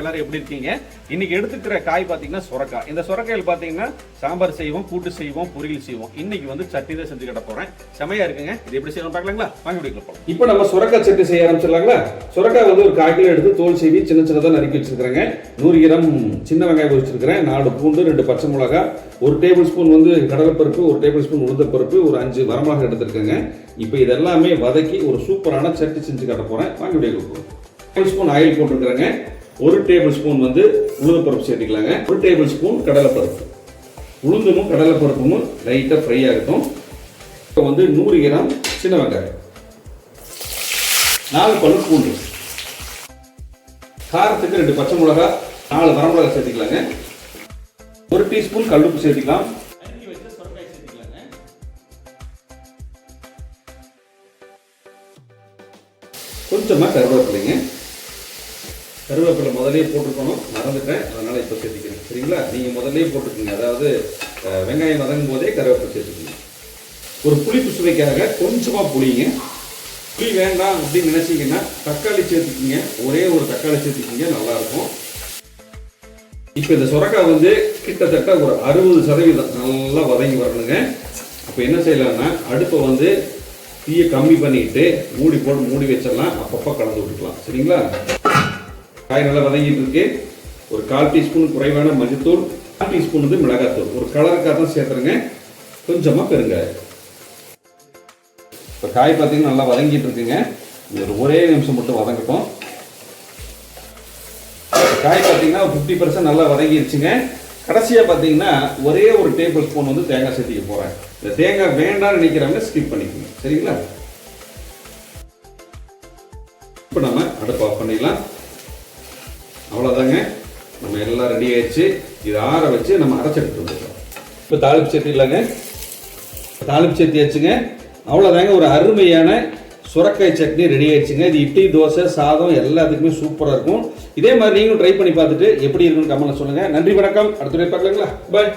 எல்லாரும் எப்படி இருக்கீங்க? இன்னைக்கு எடுத்துக்கிற காய் பாத்தீங்கன்னா சொரக்காய். இந்த சொரக்காயில் பாத்தீங்கன்னா சாம்பார் செய்வோம், கூட்டு செய்வோம், பொரியல் செய்வோம். இன்னைக்கு வந்து சட்னி தான் செஞ்சு கட்ட போறேன். செமையா இருக்குங்க. இது எப்படி செய்யணும் பார்க்கலாங்களா? வாங்க வீடியோக்குள்ள போலாம். இப்போ நம்ம சொரக்காய் சட்னி செய்ய ஆரம்பிச்சிடலாங்களா? சொரக்காய் வந்து ஒரு 1/4 கிலோ எடுத்து தோல் சீவி சின்ன சின்னதா நறுக்கி வச்சிருக்கிறேங்க. 100 கிராம் சின்ன வெங்காயம் வச்சிருக்கிறேன், 4 பூண்டு, 2 பச்சை மிளகாய், 1 டேபிள் ஸ்பூன் வந்து கடலைப்பருப்பு, 1 டேபிள் ஸ்பூன் உளுந்தப்பருப்பு, ஒரு 5 வரமிளகாய் எடுத்துருக்கேங்க. இப்போ இதெல்லாமே வதக்கி ஒரு சூப்பரான சட்னி செஞ்சு கட்ட போறேன். வாங்க வீடியோக்குள்ள போலாம். டேபிள் ஸ்பூன் ஆயில் போட்டுருக்காங்க. 1 டேபிள் ஸ்பூன் வந்து உளுந்தப்பருப்பு சேர்த்துக்கலாங்க. 1 டேபிள் ஸ்பூன் கடலைப்பருப்பு. உளுந்தமும் கடலைப்பருப்பும் லைட்டாக ஃப்ரை ஆகட்டும். இப்போ வந்து 100 கிராம் சின்ன வெங்காயம், 4 பல்லு பூண்டு, காரத்துக்கு 2 பச்சை மிளகாய், 4 வரமிளகாய் சேர்த்துக்கலாங்க. 1 டீஸ்பூன் கல்லுப்பு சேர்த்துக்கலாம். கொஞ்சமாக கருவேப்பிலைங்க. கருவேப்பிலை முதலே போட்டுக்கணும், மறந்துட்டேன், அதனால் இப்போ சேர்த்துக்கிறேன். சரிங்களா? நீங்கள் முதல்லே போட்டுக்கோங்க, அதாவது வெங்காயம் வதங்கும் போதே கருவேப்பிலை சேர்த்துக்கோங்க. ஒரு புளிப்பு சுவைக்காக கொஞ்சமாக புளிங்க. புளி வேண்டாம் அப்படின்னு நினச்சிங்கன்னா தக்காளி சேர்த்துக்கிங்க. ஒரே ஒரு தக்காளி சேர்த்துக்கிங்க, நல்லாயிருக்கும். இப்போ இந்த சொரக்காய் வந்து கிட்டத்தட்ட ஒரு 60% நல்லா வதங்கி வரணுங்க. அப்போ என்ன செய்யலாம்னா அடுப்பை வந்து தீயை கம்மி பண்ணிட்டு மூடி வச்சிடலாம். அப்பப்போ கலந்து விட்டுக்கலாம். சரிங்களா? காய் நல்லா வதங்கிட்டு இருக்கு. ஒரு 1/4 டீஸ்பூன் குறைவான மஞ்சத்தூள், 1/4 டீஸ்பூன் வந்து மிளகாத்தூள், ஒரு கலருக்காக தான் சேர்த்துருங்க. கொஞ்சமாக பெருங்காயம். இப்போ காய் பார்த்தீங்கன்னா நல்லா வதங்கிட்டு இருக்குங்க. ஒரு ஒரே நிமிஷம் மட்டும் வதங்கட்டும். காய் பார்த்தீங்கன்னா 50% நல்லா வதங்கிடுச்சுங்க. கடைசியாக பார்த்தீங்கன்னா ஒரே ஒரு டேபிள் ஸ்பூன் வந்து தேங்காய் சேர்த்திக்க போகிறேன். இந்த தேங்காய் வேண்டாம்னு நினைக்கிறவங்க ஸ்கிப் பண்ணிக்கோங்க. சரிங்களா? இப்போ நம்ம அடுப்பு ஆஃப் பண்ணிடலாம். அவ்வளோதாங்க, நம்ம எல்லாம் ரெடி ஆயிடுச்சு. இது ஆற வச்சு நம்ம அரைச்செடுத்து வந்துடலாம். இப்போ தாளிப்பு சேர்த்திடலாங்க. தாளிப்பு சேர்த்தியாச்சுங்க. அவ்வளோதாங்க, ஒரு அருமையான சுரக்காய் சட்னி ரெடி ஆயிடுச்சுங்க. இது இட்லி, தோசை, சாதம் எல்லாத்துக்குமே சூப்பராக இருக்கும். இதே மாதிரி நீங்களும் ட்ரை பண்ணி பார்த்துட்டு எப்படி இருக்குன்னு கமெண்ட்ல சொல்லுங்க. நன்றி, வணக்கம். அடுத்த பார்க்கலாங்களா? பாய்.